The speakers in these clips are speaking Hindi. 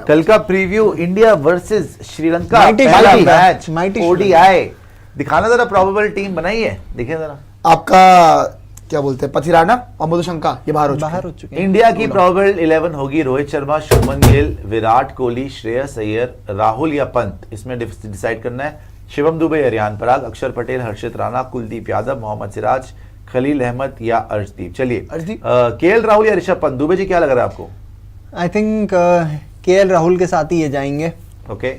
कल का preview India versus Sri Lanka Mighty match ODI दिखाना जरा, प्रोबेबल टीम बनाई है, देखिए जरा। आपका क्या बोलते हैं, पथिराना और मधुशंका ये बाहर हो चुके हैं। इंडिया की प्रोबेबल 11 होगी रोहित शर्मा, शुभमन गिल, विराट कोहली, श्रेयस अय्यर, राहुल या पंत, इसमें डिसाइड करना है। शिवम दुबे या रियान पराग, अक्षर पटेल, हर्षित राणा, कुलदीप यादव, मोहम्मद सिराज, खलील अहमद या अर्शदीप। चलिए केएल राहुल या ऋषभ पंत, दुबे जी क्या लग रहा है आपको? आई थिंक केएल राहुल के साथ ही ये जाएंगे। Okay,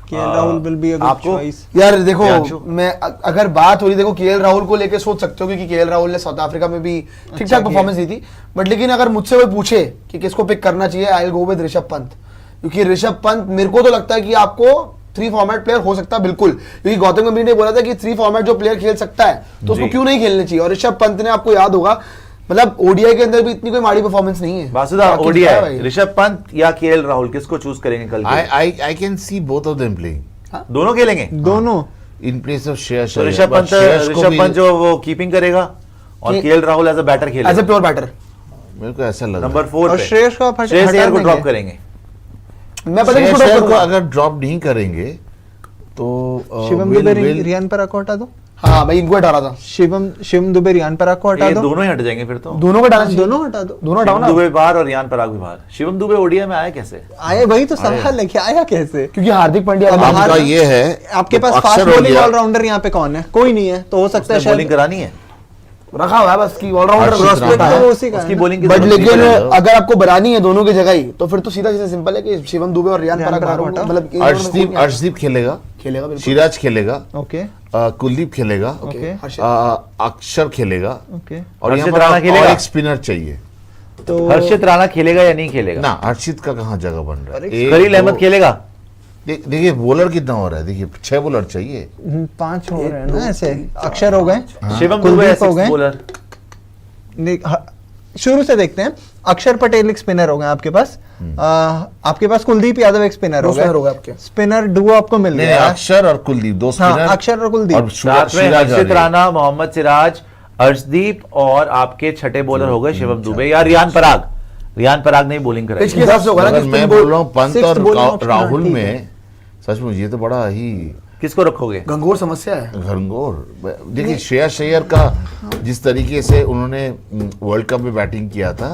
KL Rahul will be a good choice. यार देखो, मैं अगर बात हो रही, देखो केएल राहुल को लेके सोच सकते हो क्योंकि केएल राहुल ने साउथ अफ्रीका में भी ठीक ठाक परफॉर्मेंस दी थी, बट लेकिन अगर मुझसे कोई पूछे कि किसको पिक करना चाहिए, I will go with Rishabh Pant. क्योंकि ऋषभ पंत मेरे को तो लगता है कि आपको 3 फॉर्मेट प्लेयर हो सकता है बिल्कुल, क्योंकि गौतम गंभीर ने बोला था कि 3 फॉर्मेट जो प्लेयर खेल सकता है तो उसको क्यों नहीं खेलने चाहिए। और ऋषभ पंत ने, आपको याद होगा, मतलब ओडीआई के अंदर भी इतनी कोई माड़ी परफॉर्मेंस नहीं है। वासुदा, ओडीआई ऋषभ पंत या केएल राहुल, किसको चूज करेंगे कल? I can C both of them playing. दोनों खेलेंगे, दोनों इन प्लेस ऑफ श्रेयस। तो ऋषभ पंत जो वो कीपिंग करेगा और KL Rahul as a batter खेलेगा, एज अ प्योर बैटर। मेरे को ऐसा लग रहा है नंबर 4 और पे श्रेयस को ड्रॉप करेंगे। मैं पता नहीं श्रेयस को अगर ड्रॉप नहीं करेंगे तो शिवम दुबे रियान पराग को हटा दो। हाँ भाई, इनको हटा रहा था। शिवम दुबे रियान पराग को हटा दो। दोनों ही हट जाएंगे फिर तो। दोनों को हटाना चाहिए। दोनों हटा दो। दोनों हटाओ ना। दुबे बाहर और रियान पराग भी बाहर। शिवम दुबे ओडीआई में आया कैसे? आए, वही तो सवाल है कि आया कैसे? क्योंकि हार्दिक पांड्या आपका ये है, आपके पास फास्ट बॉलिंग ऑलराउंडर यहाँ पे कौन है? कोई नहीं है, तो हो सकता है बॉलिंग करानी है, रखा हुआ है बस की ऑलराउंडर उसकी बॉलिंग। बट लेकिन अगर आपको बनानी है दोनों की जगह ही, तो फिर तो सीधा सीधा सिंपल है कि शिवम दुबे और रियान पराग बाहर, मतलब अर्शदीप खेलेगा, बिल्कुल। सिराज खेलेगा, ओके, कुलदीप खेलेगा, ओके, अक्षर खेलेगा, ओके, और हर्षित यहाँ पर राणा खेलेगा। और एक स्पिनर चाहिए। तो हर्षित राणा खेलेगा या नहीं खेलेगा? ना, हर्षित का कहाँ जगह बन रहा है? खलील अहमद खेलेगा। देखिए बॉलर कितना हो रहा है, देखिए 6 बॉलर चाहिए, 5 हो रहे हैं ना ऐसे। अक्षर हो गए, शिवम दुबे हो गए बॉलर। शुरू से देखते हैं। अक्षर पटेल एक स्पिनर हो गए आपके पास, आपके पास कुलदीप यादव एक स्पिनर हो गए, आपके स्पिनर डुओ आपको मिल गया। अक्षर और कुलदीप, 2 स्पिनर। अक्षर और कुलदीप, साथ में हर्षित राणा, मोहम्मद सिराज, अर्शदीप और आपके छठे बॉलर हो गए शिवम दुबे या रियान पराग। रियान पराग ने बॉलिंग कराई। मैं बोल रहा हूँ पंत और राहुल में, सच में ये तो बड़ा ही, किसको रखोगे? गंगोर समस्या है, घनघोर। देखिए श्रेयस अय्यर का जिस तरीके से उन्होंने वर्ल्ड कप में बैटिंग किया था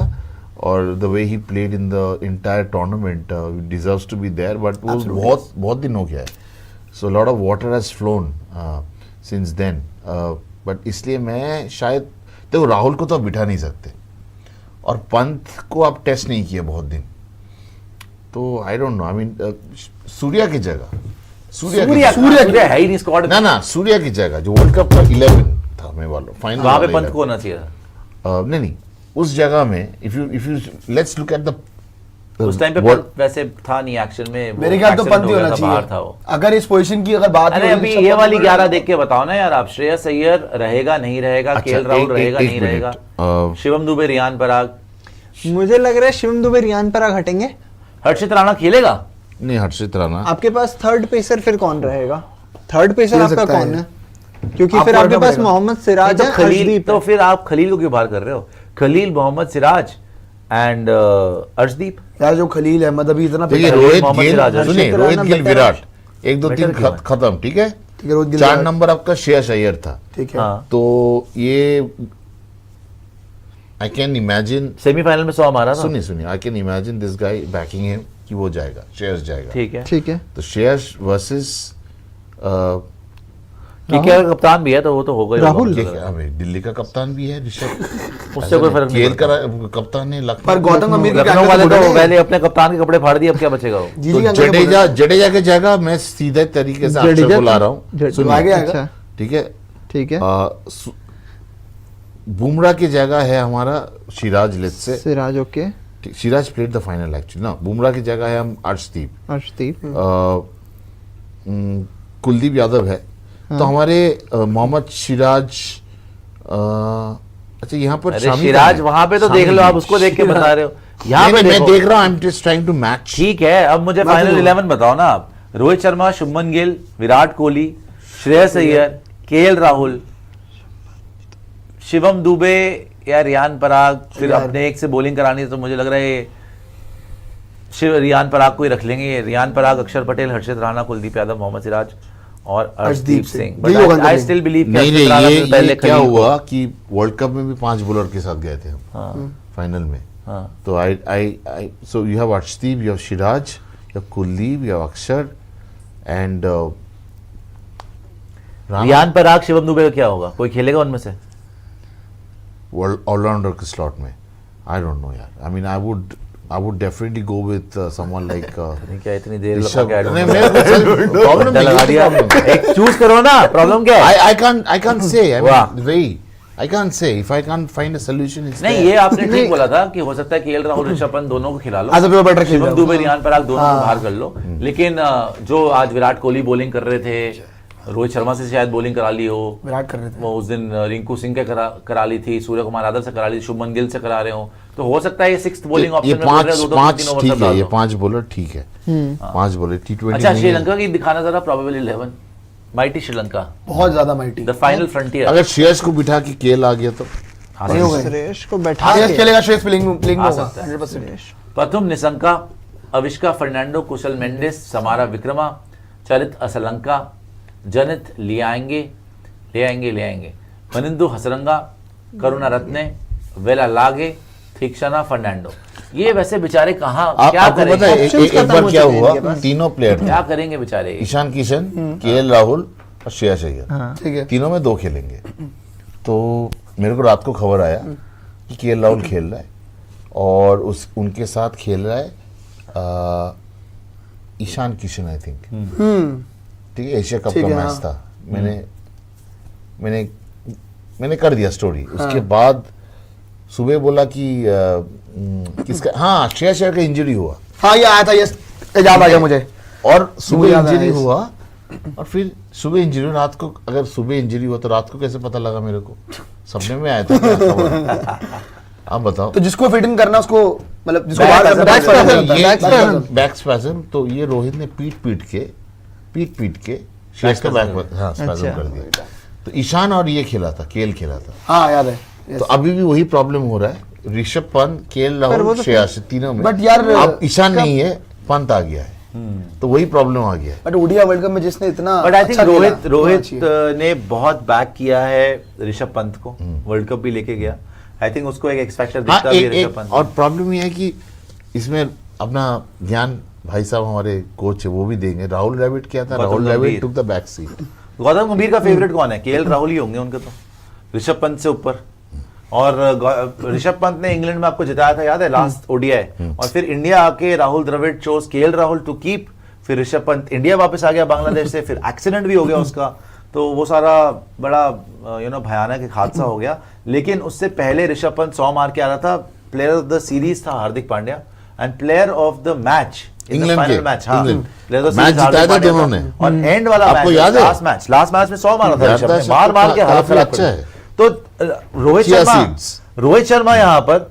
और द वे ही played in the entire tournament, deserves to be there, but वो बहुत दिन हो गया है, so lot of water has flown since then. But इसलिए मैं शायद, देखो राहुल को तो आप बिठा नहीं सकते और पंत को आप टेस्ट नहीं किया बहुत दिन, तो I don't know, I mean Surya की जगह, सूर्या है ही नहीं स्क्वाड। ना सूर्या की जगह जो वर्ल्ड कप का 11 था, मैं बोल रहा हूं फाइनल, वहां पे पंत को होना चाहिए था। नहीं, उस जगह में if you let's look at the, उस टाइम पे पंत वैसे था नहीं एक्शन में। मेरे ख्याल तो पंत ही होना चाहिए अगर इस पोजीशन की अगर बात। अरे अभी ये वाली 11 देख के बताओ ना यार आप, श्रेयस अय्यर रहेगा नहीं रहेगा, केएल राहुल रहेगा नहीं रहेगा, शिवम दुबे रियान पराग। मुझे लग रहा है शिवम दुबे रियान पराग हटेंगे। हर्षित राणा खेलेगा? नहीं, हर्षित राणा। आपके पास थर्ड पेसर फिर कौन रहेगा? थर्ड पेसर आपका कौन है? क्योंकि फिर आपके पास मोहम्मद सिराज है, खलील, तो फिर आप खलील को क्यों बाहर कर रहे हो? खलील, मोहम्मद सिराज एंड अर्शदीप। यार जो खलील अहमद अभी इतना, रोहित गिल, विराट 1 2 3 खत्म, ठीक है। 4 नंबर आपका श्रेयस अय्यर था, ठीक है। तो ये आई कैन इमेजिन सेमीफाइनल में 100 मारा था। सुनिए, I can imagine this guy banking him कि वो जाएगा, श्रेयस जाएगा, ठीक है। तो श्रेयस वर्सेस क्या कप्तान भी है, तो वो तो होगा राहुल। दिल्ली का कप्तान भी है ऋषभ, उससे कोई फर्क नहीं पड़ता। कप्तान है पर गौतम गंभीर लखनऊ वाले तो पहले अपने कप्तान के कपड़े फाड़ दिए, अब क्या बचेगा वो? तो जडेजा की जगह मैं सीधे तरीके से अक्षर को ला रहा हूँ, ठीक है। बुमराह की जगह है हमारा Siraj, let's say Siraj, okay. Siraj played the final actually ना। बुमराह की जगह है हम अर्शदीप, कुलदीप यादव है, तो हमारे मोहम्मद सिराज, अच्छा यहाँ पर सिराज वहां पे तो देख लो, आप उसको देख के बता रहे हो, यहाँ पे मैं देख रहा हूँ, I am just trying to match. ठीक है, अब मुझे फाइनल 11 बताओ ना आप। रोहित शर्मा, शुभमन गिल, विराट कोहली, श्रेयस अय्यर, केएल राहुल, शिवम दुबे या रियान पराग, फिर अपने एक से बॉलिंग करानी है, तो मुझे लग रहा है रियान पराग को ही रख लेंगे। रियान पराग, अक्षर पटेल, हर्षित राणा, कुलदीप यादव, मोहम्मद सिराज और अर्शदीप सिंह। यही होगा बट इनका आई team। स्टिल बिलीव नहीं नहीं, ये क्या हुआ कि वर्ल्ड कप में भी 5 बॉलर के साथ गए थे हम फाइनल में। तो I so you have Arshdeep, you have Siraj, you have Kuldeep, you have Axar and Riyan Parag, Shivam Dube का क्या होगा? कोई खेलेगा उनमें से? वर्ल्ड ऑलराउंडर के स्लॉट में आई डोंट नो यार। I mean I would definitely go with someone like नहीं क्या इतनी देर लगा ऋषभ। के नहीं, problem डंडा लगा नहीं, दिया। problem। एक चूज करो ना, प्रॉब्लम क्या है? I can't say. I वाह। mean, I can't say if I can't find a solution. It's नहीं, there. ये आपने ठीक बोला था कि हो सकता है केएल राहुल, ऋषभ पंत दोनों को खिला लो, As a pure batter खेल शिवम जाओ। दुबे, रियान पराग दोनों को बाहर कर लो। लेकिन जो आज विराट कोहली बॉलिंग कर रहे थे, रोहित शर्मा से शायद बॉलिंग करा ली हो, विराट कर रहे थे। वो उस दिन रिंकू सिंह के करा ली थी, सूर्य कुमार यादव से करा ली, शुभमन गिल से करा रहे हो, तो हो सकता है ये 6th बॉलिंग ये ऑप्शन में पांच बोल रहे हो, 2-3 ठीक ओवर है, डाल ये दो। 5 बॉलर ठीक है। 5 बॉलर T20 अच्छा, नहीं है। श्रीलंका की दिखाना जरा प्रोबेबल 11, माइटी श्रीलंका, बहुत ज्यादा माइटी। The final frontier. अगर श्रेयस को बिठा के केएल आ गया तो नहीं हो गए। सुरेश को बैठा श्रेयस के खेलेगा, श्रेयस प्लेइंग आ होगा सकता है। 100%। प्रथम निशंका, अविष्का फर्नांडो, कुशल मेंडिस, समारा विक्रमा, चरित असलंका, जनित ले आएंगे, मनिंदु हसरंगा, करुणा रत्ने, वेला लागे, थीक्षणा फर्नांडो। ये वैसे बेचारे कहाँ क्या आपको पता है करेंगे? एक Options खत्म बार हो क्या चुके हैं हुआ, इनके पास। तीनों प्लेयर क्या करेंगे बेचारे? ईशान किशन, केएल राहुल और श्रेयस अय्यर, ठीक है। तीनों में 2 खेलेंगे। तो मेरे को रात को खबर आया कि केएल राहुल खेल रहा है और उनके साथ खेल रहा है ईशान किशन, आई थिंक। ठीक है, एशिया कप ठीक का है, मैच हाँ। था। मैंने कर दिया स्टोरी। उसके बाद सुबह बोला कि किसका, हाँ, श्रेयस अय्यर का इंजरी हुआ हाँ, ये आया था, ये याद आ गया मुझे। और मुझे सुबह याद इंजरी आया हुआ और फिर सुबह इंजरी, रात को अगर सुबह इंजरी हुआ तो रात को कैसे पता लगा मेरे को? सपने में आया था क्या खबर? आप बताओ। तो जिसको फिट इन करना उसको, मतलब जिसको Back बाहर spasm, करना back spasm, ये बैक स्पैज्म, तो ये रोहित ने पीट के श्रेयस का बैक स्पैज्म कर दिया। तो ईशान और ये खेला था, केएल खेला था। हाँ, याद है। तो अभी भी वही प्रॉब्लम हो रहा है। ऋषभ पंत, केएल वो राहुल, तो श्रेयस, तीनों में। But यार, अब ईशान नहीं है, पंत आ गया है, तो वही प्रॉब्लम आ गया है। बट ओडीआई वर्ल्ड कप में जिसने इतना बट आई थिंक अच्छा खेला, रोहित खेलना ने बहुत बैक किया है ऋषभ पंत को, वर्ल्ड कप भी लेके गया। आई थिंक उसको एक एक्स फैक्टर हाँ, दिखता भी है ऋषभ पंत। और प्रॉब्लम ये है कि इसमें अपना ज्ञान भाई साहब हमारे कोच है, वो भी देंगे। राहुल द्रविड़ क्या था, गौतम राहुल द्रविड़ गंभीर। Took the back seat. Gautam गंभीर का फेवरेट कौन है? केएल राहुल ही होंगे उनके, तो ऋषभ पंत से ऊपर। और ऋषभ पंत ने इंग्लैंड में आपको जिताया था, याद है, लास्ट ओडीआई। और फिर इंडिया आके Rahul Dravid chose KL Rahul to keep, फिर ऋषभ पंत इंडिया वापस आ गया बांग्लादेश से, फिर एक्सीडेंट भी हो गया उसका। तो वो सारा बड़ा भयानक एक हादसा हो गया। लेकिन उससे पहले ऋषभ पंत 100 मार के आ रहा था। प्लेयर ऑफ द सीरीज था Hardik Pandya and player of the match England final के, मैच। हाँ, England. Player of the match series Hardik जिताया था पांड्या दोनों ने। और एंड वाला आपको मैच, याद है? लास्ट मैच में 100 मारा था याद ऋषभ है, ने, मार के हालत काफी खराब अच्छा कर है। दी। तो रोहित शर्मा यहाँ पर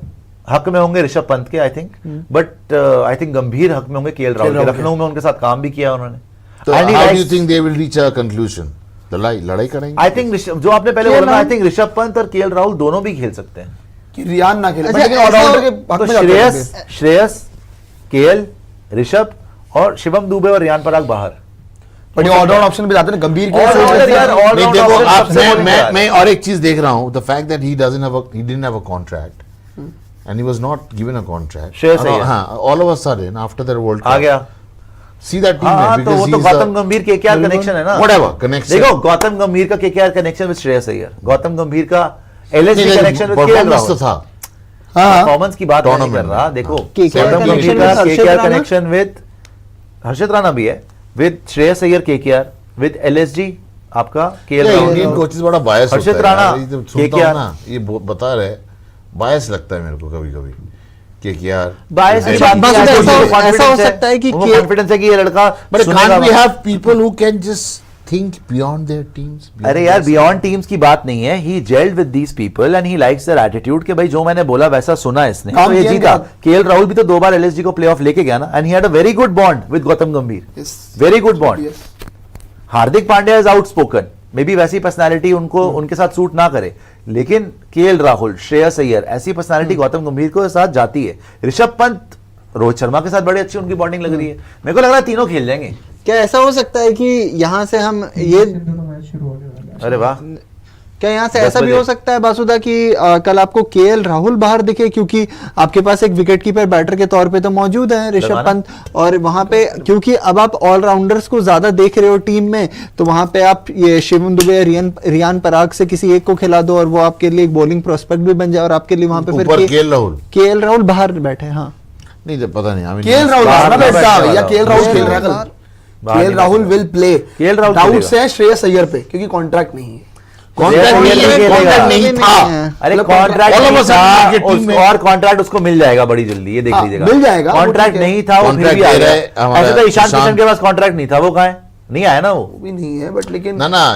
हक में होंगे ऋषभ पंत के, I think. But I think गंभीर हक में होंगे केएल राहुल के। लखनऊ में उनके साथ काम भी किया उन्होंने। तो how do you think they will reach a conclusion? लड़ाई करेंगे? आई थिंक जो आपने पहले बोला ना, आई थिंक ऋषभ पंत और केएल राहुल दोनों भी खेल सकते हैं। कि रियान ना खेले, अच्छा, लेकिन ऐसा- ऑलराउंडर के हक तो में जाते हैं श्रेयस, केएल, ऋषभ और शिवम दुबे और रियान पराग बाहर। बट ये ऑलराउंड ऑप्शन पे जाते हैं, गंभीर के All-rounder यार, all- नहीं, all-round देखो option आप, सबसे बड़ी बात। मैं और एक चीज देख रहा हूँ, the fact that he didn't have a contract and he was not given a contract. Shreyas Iyer. हाँ, all of a sudden after that world आ गया। सी दैट टीम हाँ, में, तो वो तो गौतम गंभीर के केकेआर कनेक्शन है ना। Whatever connection. देखो, गौतम गंभीर का KKR connection with Shreyas Iyer, Gautam गंभीर का LSG connection with KL performance तो राहुल। था। हाँ, परफॉर्मेंस की बात नहीं कर Tournament रहा। में। देखो, KKR गौतम connection गंभीर का with Harshit KKR Rana? Connection with Harshit Rana भी है, with Shreyas Iyer KKR, with LSG आपका केएल राहुल। इंडियन कोचेस बड़ा बायस होता हर्षित है राणा, यार। ये जब सुनता KKR हूं ना, ये बता रहे, बायस लगता है मेरे को कभी-कभी केकेआर। बायस की अच्छा, बात बस नहीं है, ऐसा उनको हो confidence है। सकता है कि उनको के- confidence है कि ये लड़का But सुनेगा can't we बात। have people who can just think beyond their teams? beyond अरे यार, their- बियॉन्ड टीम्स की बात नहीं है। He gelled with these people and he likes their attitude कि भाई जो मैंने बोला वैसा सुना इसने, काम तो ये किया जीता। इनका। केएल राहुल भी तो 2 बार एलएसजी को प्लेऑफ लेके गया ना, and he had a very good bond with Gautam Gambhir, very good bond. Hardik Pandya is outspoken, maybe वैसी पर्सनालिटी उनको उनके साथ सूट ना करे, लेकिन केएल राहुल, श्रेयस अय्यर, ऐसी पर्सनालिटी गौतम गंभीर को साथ जाती है। ऋषभ पंत रोहित शर्मा के साथ बड़ी अच्छी उनकी बॉन्डिंग लग रही है। मेरे को लग रहा है तीनों खेल जाएंगे। क्या ऐसा हो सकता है कि यहाँ से हम ये, अरे वाह, क्या यहाँ से 10 ऐसा भी बजे। हो सकता है बासुदा कि कल आपको केएल राहुल बाहर दिखे, क्योंकि आपके पास एक विकेट कीपर बैटर के तौर पे तो मौजूद है ऋषभ लगाना। पंत, और वहां पे क्योंकि अब आप ऑलराउंडर्स को ज्यादा देख रहे हो टीम में, तो वहां पे आप ये शिवम दुबे, रियान पराग से किसी एक को खिला दो और वो आपके लिए एक बॉलिंग प्रोस्पेक्ट भी बन जाए, और आपके लिए वहां पे ऊपर फिर केएल राहुल बाहर बैठे। हाँ, नहीं जब पता नहीं, केएल राहुल बाहर ना बैठने बैठता वाला या हो। केएल राहुल खेल रहा है बाहर कल। बाहर केएल नहीं राहुल बैठेगा। Will play. KL Rahul doubt खेलेगा। से है श्रेयस अय्यर पे, क्योंकि कॉन्ट्रैक्ट नहीं है। कॉन्ट्रैक्ट नहीं था। अरे मतलब कॉन्ट्रैक्ट all of a नहीं sudden था, उनकी टीम में- और कॉन्ट्रैक्ट उसको मिल जाएगा बड़ी जल्दी, ये देख हाँ, लीजिएगा। मिल जाएगा, वो कॉन्ट्रैक्ट ठीक है। नहीं था, वो फिर Contract भी आ दे गया। रहे हमारा ऐसे तो ईशान ईशान- किशन के पास कॉन्ट्रैक्ट नहीं था, वो कहाँ है? नहीं आया ना वो। वो भी नहीं है, बट लेकिन No, no.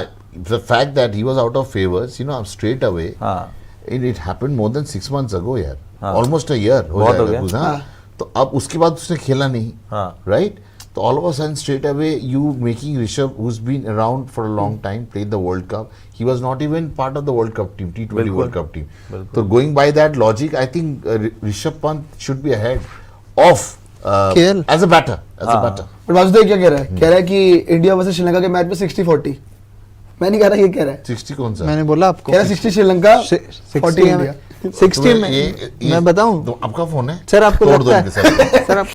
The fact that he was out of favors, straight away. हाँ, It happened more than 6 months ago, यार. हाँ। Almost a year हो बहुत हो जाएगा गया। कुछ, हाँ? हाँ। तो अब उसके बाद उसने खेला नहीं, हाँ। right? तो all of a sudden straight away you making Rishabh, who's been around for a long time, played the World Cup. He was not even part of the World Cup team, T20 बिल्कुल। World Cup team. So going by that logic, I think Rishabh Pant should be ahead of KL as a batter, हाँ। बट वासुदेव क्या कह रहा है? कह रहा है कि इंडिया वर्सेस श्रीलंका के मैच में 60-40। मैं नहीं कह रहा, ये कह रहा है। 60 कौन सा? मैंने बोला आपको कह रहा है 60 श्रीलंका, 40 इंडिया। 60 में मैं बताऊं तो आपका फोन है सर, आपको तोड़ दो लगता इनके साथ। है सर आप